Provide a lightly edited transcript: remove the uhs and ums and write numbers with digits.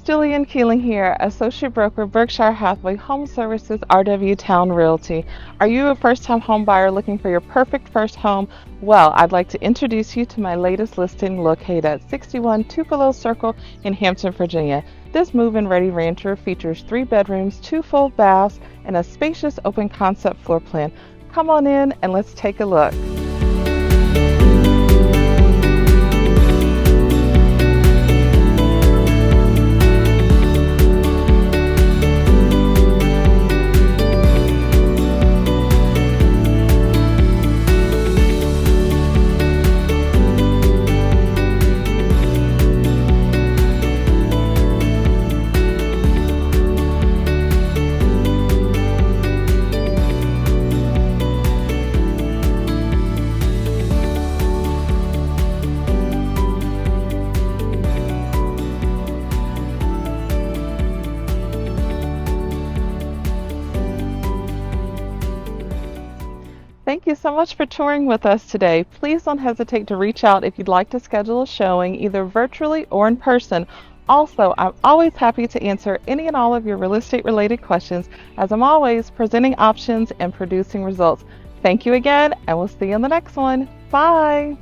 Julenn Keeling here, Associate Broker, Berkshire Hathaway, HomeServices, RW Towne Realty. Are you a first-time home buyer looking for your perfect first home? Well, I'd like to introduce you to my latest listing located at 61 Tupelo Circle in Hampton, Virginia. This move-in ready rancher features 3 bedrooms, 2 full baths, and a spacious open concept floor plan. Come on in and let's take a look. Thank you so much for touring with us today. Please don't hesitate to reach out if you'd like to schedule a showing either virtually or in person. Also, I'm always happy to answer any and all of your real estate related questions, as I'm always presenting options and producing results. Thank you again, and we'll see you in the next one. Bye.